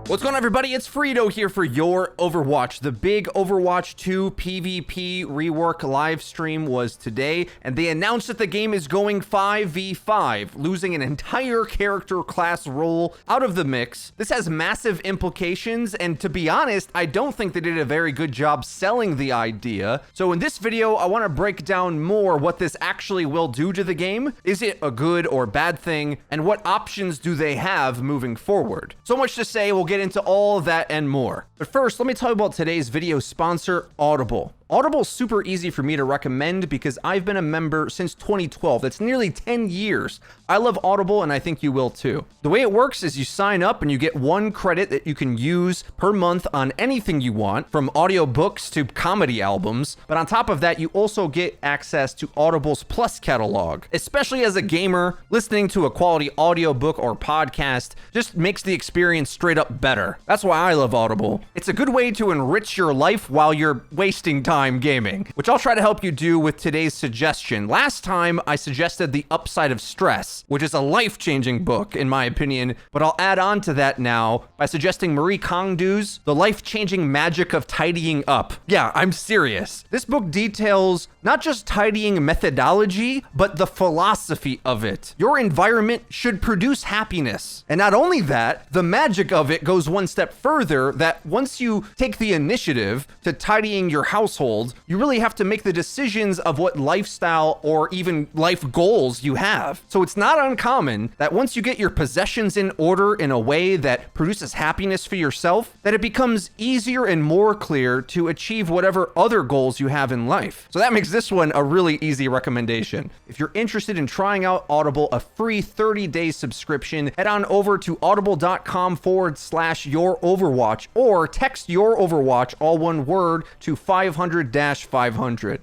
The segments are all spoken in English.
What's going on, everybody? It's Frito here for Your Overwatch. The big Overwatch 2 PvP rework live stream was today, and they announced that the game is going 5v5, losing an entire character class role out of the mix. This has massive implications, and to be honest, I don't think they did a very good job selling the idea. So in this video, I want to break down more what this actually will do to the game. Is it a good or bad thing? And what options do they have moving forward? So much to say, we'll get into all of that and more. But first, let me tell you about today's video sponsor, Audible. Audible's super easy for me to recommend because I've been a member since 2012. That's nearly 10 years. I love Audible, and I think you will too. The way it works is you sign up and you get 1 credit that you can use per month on anything you want, from audiobooks to comedy albums. But on top of that, you also get access to Audible's Plus catalog. Especially as a gamer, listening to a quality audiobook or podcast just makes the experience straight up better. That's why I love Audible. It's a good way to enrich your life while you're wasting time gaming, which I'll try to help you do with today's suggestion. Last time, I suggested The Upside of Stress, which is a life-changing book, in my opinion, but I'll add on to that now by suggesting Marie Kondo's The Life-Changing Magic of Tidying Up. Yeah, I'm serious. This book details not just tidying methodology, but the philosophy of it. Your environment should produce happiness. And not only that, the magic of it goes one step further, that once you take the initiative to tidying your household, you really have to make the decisions of what lifestyle or even life goals you have. So it's not uncommon that once you get your possessions in order in a way that produces happiness for yourself, that it becomes easier and more clear to achieve whatever other goals you have in life. So that makes this one a really easy recommendation. If you're interested in trying out Audible, a free 30-day subscription, head on over to audible.com/Your Overwatch or text Your Overwatch, all one word, to 500-500.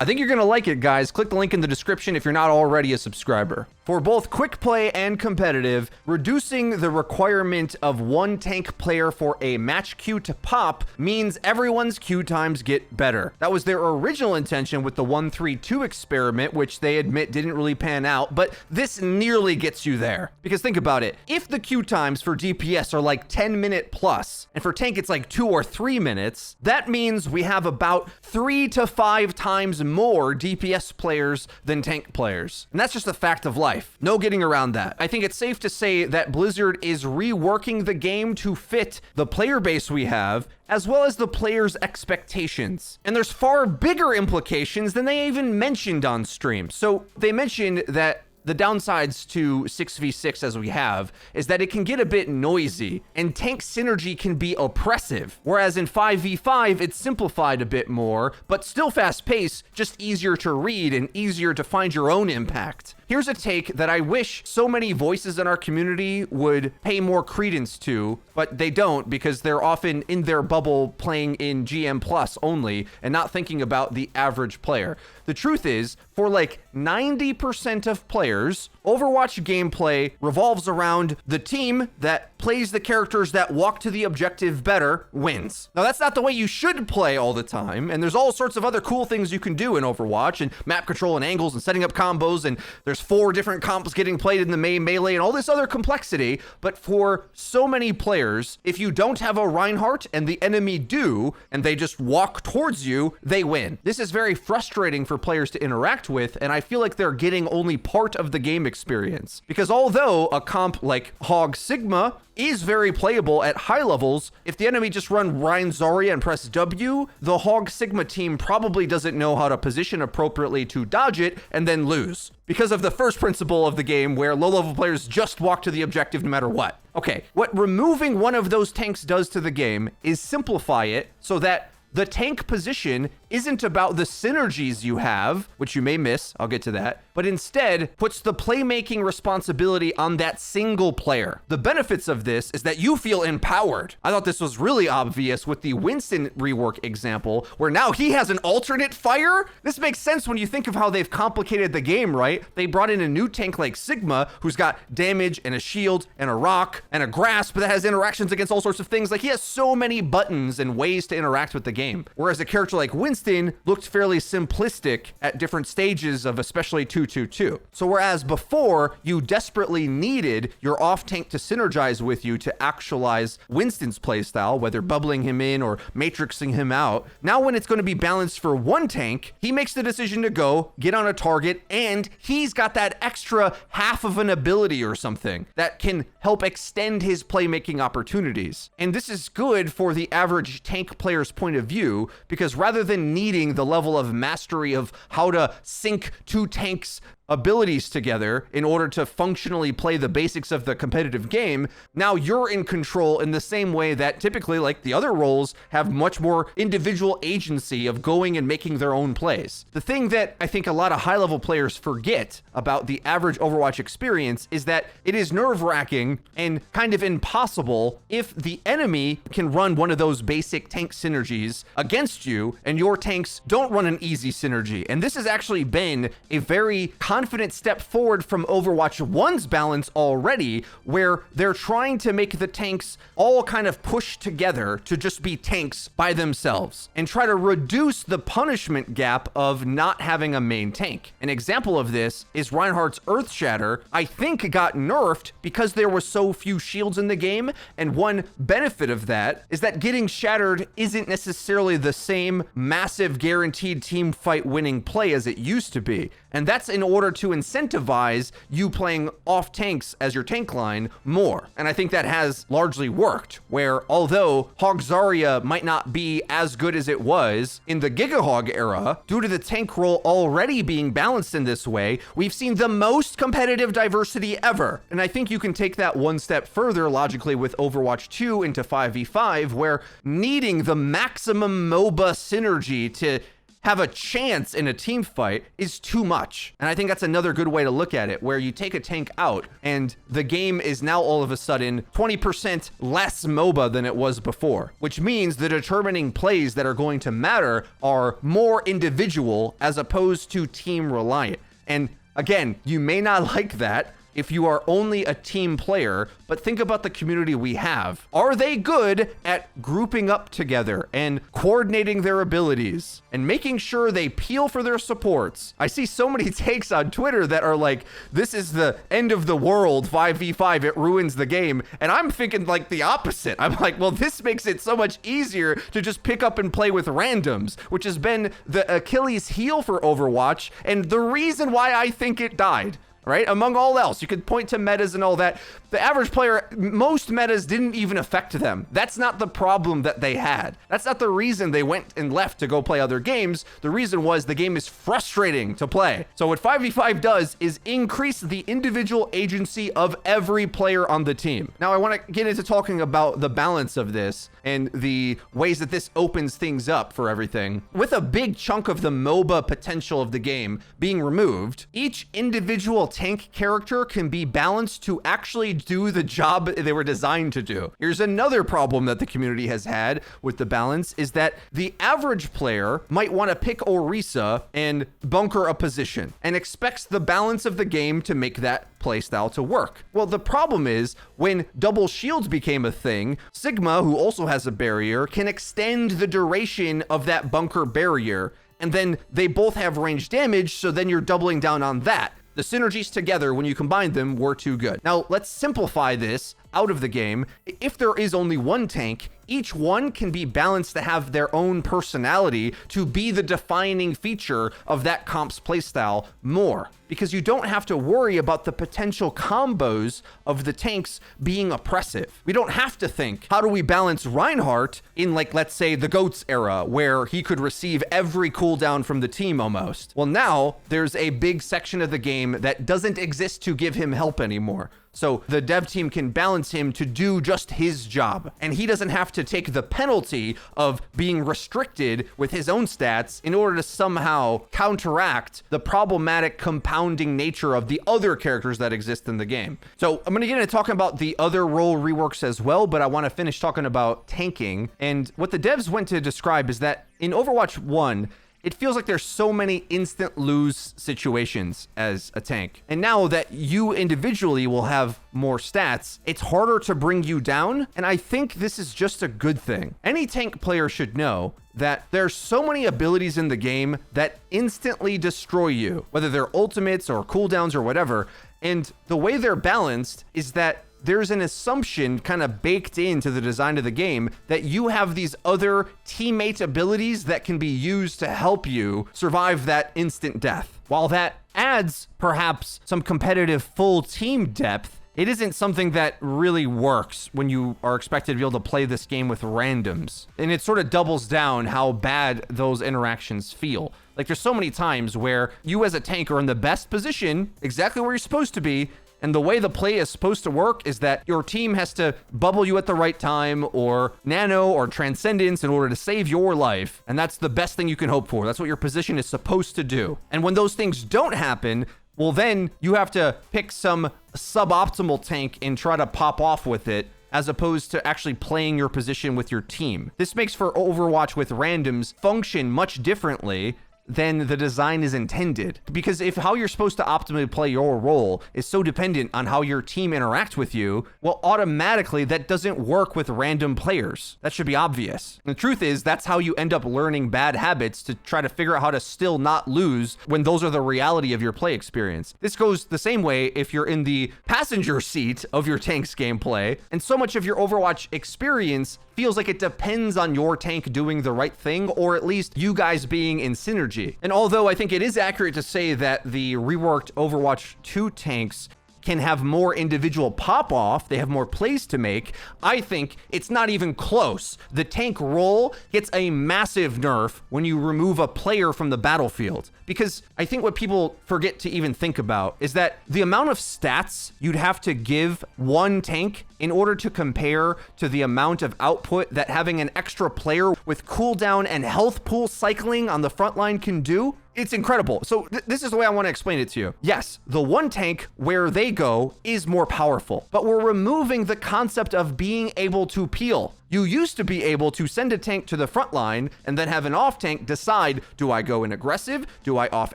I think you're gonna like it, guys. Click the link in the description if you're not already a subscriber. For both quick play and competitive, reducing the requirement of 1 tank player for a match queue to pop means everyone's queue times get better. That was their original intention with the 1-3-2 experiment, which they admit didn't really pan out, but this nearly gets you there. Because think about it, if the queue times for DPS are like 10-minute plus, and for tank it's like 2 or 3 minutes, that means we have about 3 to 5 times more DPS players than tank players. And that's just a fact of life. No getting around that. I think it's safe to say that Blizzard is reworking the game to fit the player base we have, as well as the players' expectations. And there's far bigger implications than they even mentioned on stream. So they mentioned that the downsides to 6v6 as we have is that it can get a bit noisy and tank synergy can be oppressive. Whereas in 5v5, it's simplified a bit more, but still fast paced, just easier to read and easier to find your own impact. Here's a take that I wish so many voices in our community would pay more credence to, but they don't because they're often in their bubble playing in GM Plus only and not thinking about the average player. The truth is, for like 90% of players, Overwatch gameplay revolves around the team that plays the characters that walk to the objective better wins. Now, that's not the way you should play all the time, and there's all sorts of other cool things you can do in Overwatch, and map control and angles and setting up combos, and there's 4 different comps getting played in the main melee and all this other complexity. But for so many players, if you don't have a Reinhardt and the enemy do, and they just walk towards you, they win. This is very frustrating for players to interact with, and I feel like they're getting only part of the game experience. Because although a comp like Hog Sigma is very playable at high levels, if the enemy just run Rein Zarya and press W, the Hog Sigma team probably doesn't know how to position appropriately to dodge it and then lose. Because of the first principle of the game where low-level players just walk to the objective no matter what. Okay, what removing one of those tanks does to the game is simplify it so that the tank position isn't about the synergies you have, which you may miss, I'll get to that, but instead puts the playmaking responsibility on that single player. The benefits of this is that you feel empowered. I thought this was really obvious with the Winston rework example, where now he has an alternate fire. This makes sense when you think of how they've complicated the game, right? They brought in a new tank like Sigma, who's got damage and a shield and a rock and a grasp that has interactions against all sorts of things. Like, he has so many buttons and ways to interact with the game. Whereas a character like Winston Winston looked fairly simplistic at different stages of especially 2-2-2. So whereas before you desperately needed your off tank to synergize with you to actualize Winston's playstyle, whether bubbling him in or matrixing him out, now when it's going to be balanced for one tank, he makes the decision to go get on a target, and he's got that extra half of an ability or something that can help extend his playmaking opportunities. And this is good for the average tank player's point of view, because rather than needing the level of mastery of how to sync two tanks' abilities together in order to functionally play the basics of the competitive game, now you're in control in the same way that typically, like the other roles, have much more individual agency of going and making their own plays. The thing that I think a lot of high-level players forget about the average Overwatch experience is that it is nerve-wracking and kind of impossible if the enemy can run one of those basic tank synergies against you and your tanks don't run an easy synergy. And this has actually been a very confident step forward from Overwatch 1's balance already, where they're trying to make the tanks all kind of push together to just be tanks by themselves and try to reduce the punishment gap of not having a main tank. An example of this is Reinhardt's Earthshatter, I think got nerfed because there were so few shields in the game, and one benefit of that is that getting shattered isn't necessarily the same massive guaranteed team fight winning play as it used to be. And that's in order to incentivize you playing off tanks as your tank line more. And I think that has largely worked, where although Hog Zarya might not be as good as it was in the Gigahog era, due to the tank role already being balanced in this way, we've seen the most competitive diversity ever. And I think you can take that one step further logically with Overwatch 2 into 5v5, where needing the maximum MOBA synergy to have a chance in a team fight is too much. And I think that's another good way to look at it, where you take a tank out and the game is now all of a sudden 20% less MOBA than it was before, which means the determining plays that are going to matter are more individual as opposed to team reliant. And again, you may not like that if you are only a team player, but think about the community we have. Are they good at grouping up together and coordinating their abilities and making sure they peel for their supports? I see so many takes on Twitter that are like, this is the end of the world, 5v5, it ruins the game. And I'm thinking like the opposite. I'm like, well, this makes it so much easier to just pick up and play with randoms, which has been the Achilles heel for Overwatch and the reason why I think it died. Right? Among all else, you could point to metas and all that. The average player, most metas didn't even affect them. That's not the problem that they had. That's not the reason they went and left to go play other games. The reason was the game is frustrating to play. So what 5v5 does is increase the individual agency of every player on the team. Now I want to get into talking about the balance of this and the ways that this opens things up for everything. With a big chunk of the MOBA potential of the game being removed, each individual tank character can be balanced to actually do the job they were designed to do. Here's another problem that the community has had with the balance is that the average player might want to pick Orisa and bunker a position and expects the balance of the game to make that playstyle to work. Well, the problem is when double shields became a thing, Sigma, who also has a barrier, can extend the duration of that bunker barrier, and then they both have range damage, so then you're doubling down on that. The synergies together, when you combine them, were too good. Now, let's simplify this out of the game. If there is only one tank, each one can be balanced to have their own personality to be the defining feature of that comp's playstyle more, because you don't have to worry about the potential combos of the tanks being oppressive. We don't have to think, how do we balance Reinhardt in, like, let's say the GOATS era, where he could receive every cooldown from the team almost. Well, now there's a big section of the game that doesn't exist to give him help anymore. So the dev team can balance him to do just his job. And he doesn't have to take the penalty of being restricted with his own stats in order to somehow counteract the problematic compounding nature of the other characters that exist in the game. So I'm going to get into talking about the other role reworks as well, but I want to finish talking about tanking. And what the devs went to describe is that in Overwatch 1, it feels like there's so many instant lose situations as a tank. And now that you individually will have more stats, it's harder to bring you down. And I think this is just a good thing. Any tank player should know that there's so many abilities in the game that instantly destroy you, whether they're ultimates or cooldowns or whatever. And the way they're balanced is that there's an assumption kind of baked into the design of the game that you have these other teammate abilities that can be used to help you survive that instant death. While that adds perhaps some competitive full team depth, it isn't something that really works when you are expected to be able to play this game with randoms. And it sort of doubles down how bad those interactions feel. Like there's so many times where you as a tank are in the best position, exactly where you're supposed to be, and the way the play is supposed to work is that your team has to bubble you at the right time or nano or transcendence in order to save your life. And that's the best thing you can hope for. That's what your position is supposed to do. And when those things don't happen, well, then you have to pick some suboptimal tank and try to pop off with it, as opposed to actually playing your position with your team. This makes for Overwatch with randoms function much differently than the design is intended. Because if how you're supposed to optimally play your role is so dependent on how your team interacts with you, well, automatically that doesn't work with random players. That should be obvious. And the truth is, that's how you end up learning bad habits to try to figure out how to still not lose when those are the reality of your play experience. This goes the same way if you're in the passenger seat of your tank's gameplay, and so much of your Overwatch experience feels like it depends on your tank doing the right thing, or at least you guys being in synergy. And although I think it is accurate to say that the reworked Overwatch 2 tanks can have more individual pop-off, they have more plays to make, I think it's not even close. The tank role gets a massive nerf when you remove a player from the battlefield. Because I think what people forget to even think about is that the amount of stats you'd have to give one tank in order to compare to the amount of output that having an extra player with cooldown and health pool cycling on the front line can do, it's incredible. So this is the way I want to explain it to you. Yes, the one tank where they go is more powerful, but we're removing the concept of being able to peel. You used to be able to send a tank to the front line and then have an off tank decide, do I go in aggressive? Do I off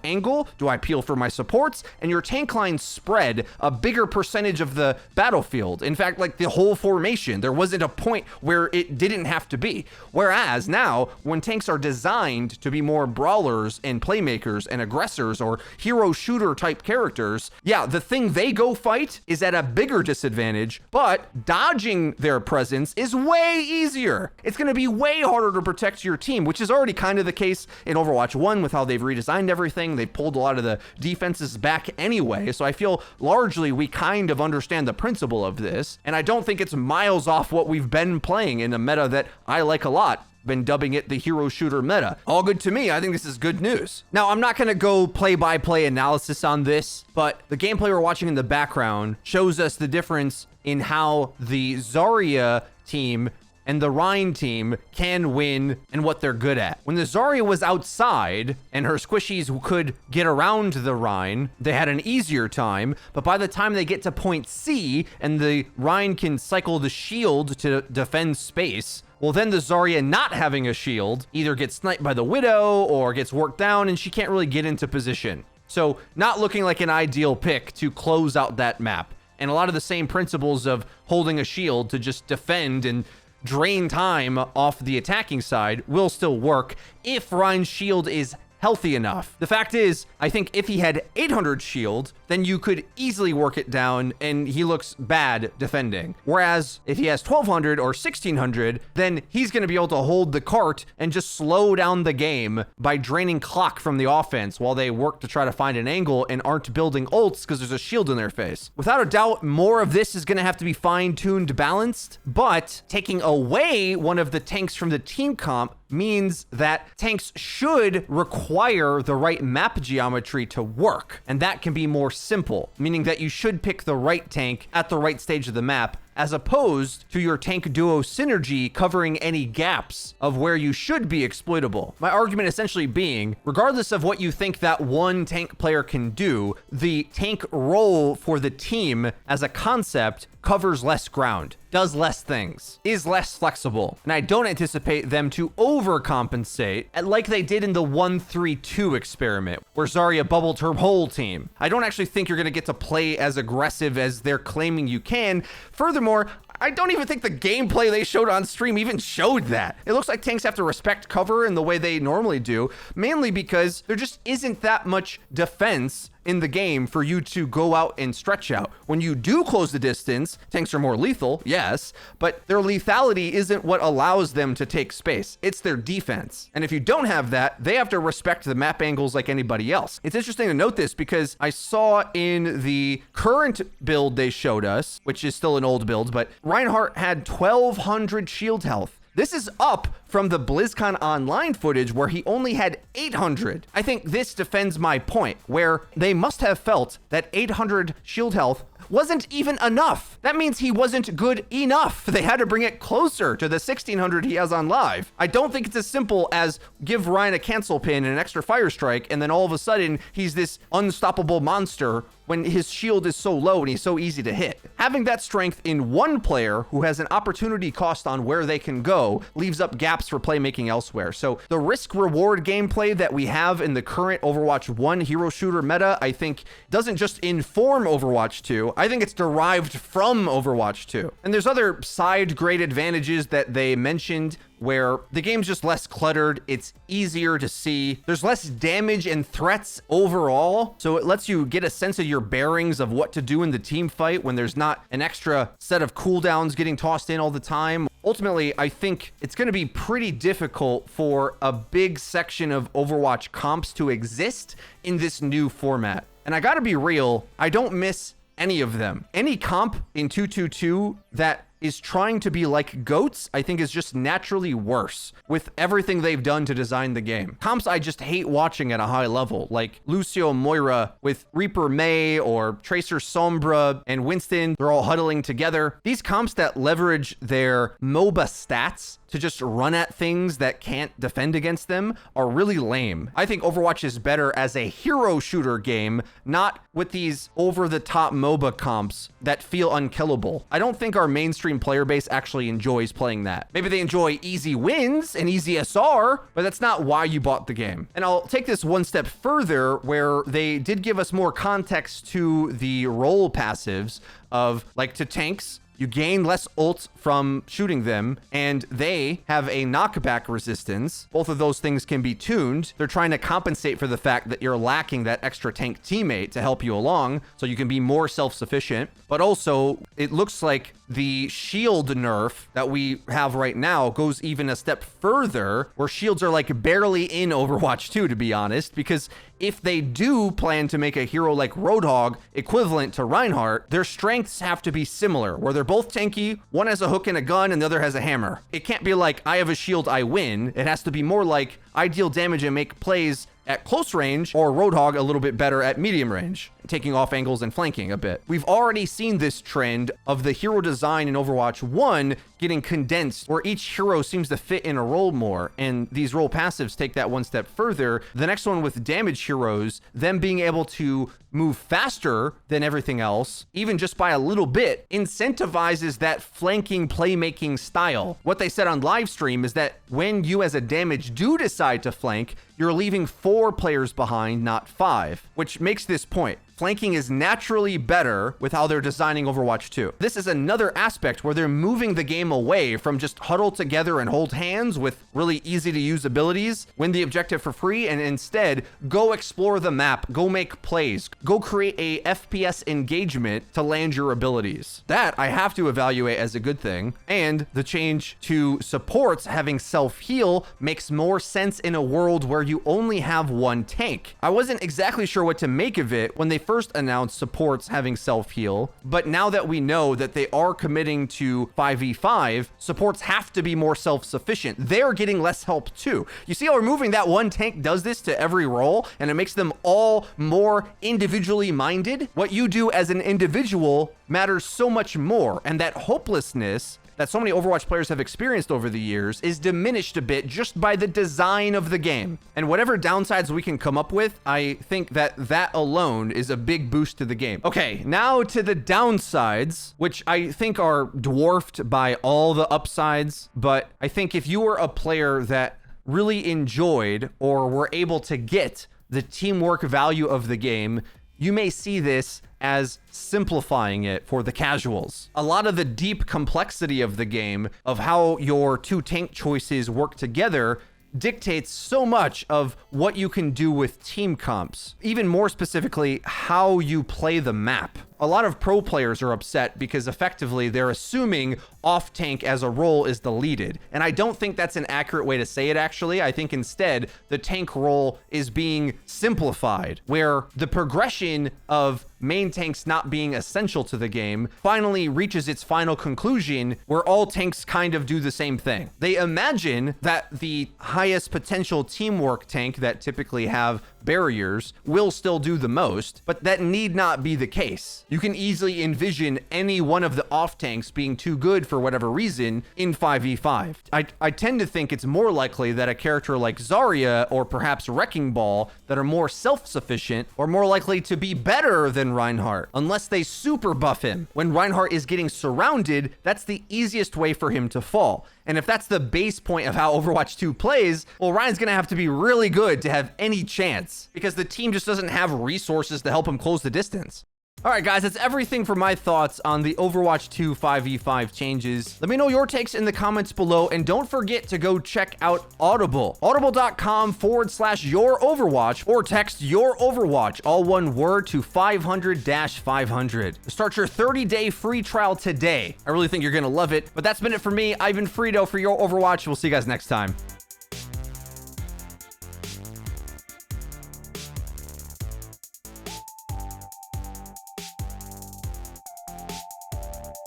angle? Do I peel for my supports? And your tank line spread a bigger percentage of the battlefield. In fact, like the whole formation, there wasn't a point where it didn't have to be. Whereas now, when tanks are designed to be more brawlers and playmakers and aggressors or hero shooter type characters, yeah, the thing they go fight is at a bigger disadvantage, but dodging their presence is way easier. It's going to be way harder to protect your team, which is already kind of the case in Overwatch 1 with how they've redesigned everything. They pulled a lot of the defenses back anyway. So I feel largely we kind of understand the principle of this. And I don't think it's miles off what we've been playing in a meta that I like a lot. Been dubbing it the hero shooter meta. All good to me. I think this is good news. Now, I'm not going to go play-by-play analysis on this, but the gameplay we're watching in the background shows us the difference in how the Zarya team and the Rhine team can win and what they're good at. When the Zarya was outside and her squishies could get around the Rhine, they had an easier time, but by the time they get to point C and the Rhine can cycle the shield to defend space, well, then the Zarya not having a shield either gets sniped by the Widow or gets worked down and she can't really get into position. So not looking like an ideal pick to close out that map. And a lot of the same principles of holding a shield to just defend and drain time off the attacking side will still work if Rhine's shield is healthy enough. The fact is, I think if he had 800 shield, then you could easily work it down and he looks bad defending. Whereas if he has 1200 or 1600, then he's going to be able to hold the cart and just slow down the game by draining clock from the offense while they work to try to find an angle and aren't building ults because there's a shield in their face. Without a doubt, more of this is going to have to be fine-tuned, balanced, but taking away one of the tanks from the team comp means that tanks should require the right map geometry to work. And that can be more simple, meaning that you should pick the right tank at the right stage of the map as opposed to your tank duo synergy covering any gaps of where you should be exploitable. My argument essentially being, regardless of what you think that one tank player can do, the tank role for the team as a concept covers less ground, does less things, is less flexible, and I don't anticipate them to overcompensate like they did in the 1-3-2 experiment, where Zarya bubbled her whole team. I don't actually think you're going to get to play as aggressive as they're claiming you can. Furthermore, I don't even think the gameplay they showed on stream even showed that. It looks like tanks have to respect cover in the way they normally do, mainly because there just isn't that much defense in the game for you to go out and stretch out. When you do close the distance, tanks are more lethal, yes, but their lethality isn't what allows them to take space. It's their defense. And if you don't have that, they have to respect the map angles like anybody else. It's interesting to note this because I saw in the current build they showed us, which is still an old build, but Reinhardt had 1200 shield health. This is up from the BlizzCon Online footage where he only had 800. I think this defends my point, where they must have felt that 800 shield health wasn't even enough. That means he wasn't good enough. They had to bring it closer to the 1600 he has on live. I don't think it's as simple as give Ryan a cancel pin and an extra fire strike, and then all of a sudden he's this unstoppable monster when his shield is so low and he's so easy to hit. Having that strength in one player who has an opportunity cost on where they can go leaves up gaps for playmaking elsewhere. So the risk-reward gameplay that we have in the current Overwatch 1 hero shooter meta, I think doesn't just inform Overwatch 2, I think it's derived from Overwatch 2. And there's other side grade advantages that they mentioned where the game's just less cluttered, it's easier to see, there's less damage and threats overall, so it lets you get a sense of your bearings of what to do in the team fight when there's not an extra set of cooldowns getting tossed in all the time. Ultimately, I think it's going to be pretty difficult for a big section of Overwatch comps to exist in this new format. And I gotta be real, I don't miss any of them. Any comp in 222 that is trying to be like GOATs, I think is just naturally worse with everything they've done to design the game. Comps I just hate watching at a high level, like Lucio Moira with Reaper Mei or Tracer Sombra and Winston, they're all huddling together. These comps that leverage their MOBA stats to just run at things that can't defend against them are really lame. I think Overwatch is better as a hero shooter game, not with these over-the-top MOBA comps that feel unkillable. I don't think our mainstream player base actually enjoys playing that. Maybe they enjoy easy wins and easy SR, but that's not why you bought the game. And I'll take this one step further where they did give us more context to the role passives of, like, to tanks, you gain less ult from shooting them, and they have a knockback resistance. Both of those things can be tuned. They're trying to compensate for the fact that you're lacking that extra tank teammate to help you along, so you can be more self-sufficient. But also, it looks like the shield nerf that we have right now goes even a step further, where shields are like barely in Overwatch 2, to be honest, because if they do plan to make a hero like Roadhog equivalent to Reinhardt, their strengths have to be similar, where they're both tanky, one has a hook and a gun and the other has a hammer. It can't be like, I have a shield, I win. It has to be more like, I deal damage and make plays at close range, or Roadhog a little bit better at medium range, taking off angles and flanking a bit. We've already seen this trend of the hero design in Overwatch 1 getting condensed, where each hero seems to fit in a role more, and these role passives take that one step further. The next one with damage heroes, them being able to move faster than everything else, even just by a little bit, incentivizes that flanking playmaking style. What they said on live stream is that when you as a damage do decide to flank, you're leaving 4 players behind, not 5, which makes this point. Flanking is naturally better with how they're designing Overwatch 2. This is another aspect where they're moving the game away from just huddle together and hold hands with really easy to use abilities, win the objective for free, and instead go explore the map, go make plays, go create a FPS engagement to land your abilities. That I have to evaluate as a good thing, and the change to supports having self-heal makes more sense in a world where you only have one tank. I wasn't exactly sure what to make of it when they first announced supports having self-heal, but now that we know that they are committing to 5v5, supports have to be more self-sufficient. They're getting less help too. You see how removing that one tank does this to every role, and it makes them all more individually minded? What you do as an individual matters so much more, and that hopelessness that so many Overwatch players have experienced over the years is diminished a bit just by the design of the game. And whatever downsides we can come up with, I think that that alone is a big boost to the game. Okay, now to the downsides, which I think are dwarfed by all the upsides. But I think if you were a player that really enjoyed or were able to get the teamwork value of the game, you may see this as simplifying it for the casuals. A lot of the deep complexity of the game, of how your two tank choices work together, dictates so much of what you can do with team comps. Even more specifically, how you play the map. A lot of pro players are upset because effectively they're assuming off tank as a role is deleted. And I don't think that's an accurate way to say it, actually. I think instead the tank role is being simplified, where the progression of main tanks not being essential to the game finally reaches its final conclusion, where all tanks kind of do the same thing. They imagine that the highest potential teamwork tank that typically have barriers will still do the most, but that need not be the case. You can easily envision any one of the off tanks being too good for whatever reason in 5v5. I tend to think it's more likely that a character like Zarya or perhaps Wrecking Ball that are more self-sufficient are more likely to be better than Reinhardt, unless they super buff him. When Reinhardt is getting surrounded, that's the easiest way for him to fall. And if that's the base point of how Overwatch 2 plays, well, Ryan's gonna have to be really good to have any chance, because the team just doesn't have resources to help him close the distance. All right, guys, that's everything for my thoughts on the Overwatch 2 5v5 changes. Let me know your takes in the comments below, and don't forget to go check out Audible. Audible.com/YourOverwatch, or text Your Overwatch, all one word, to 500-500. Start your 30-day free trial today. I really think you're gonna love it. But that's been it for me. I've been Frito for Your Overwatch. We'll see you guys next time.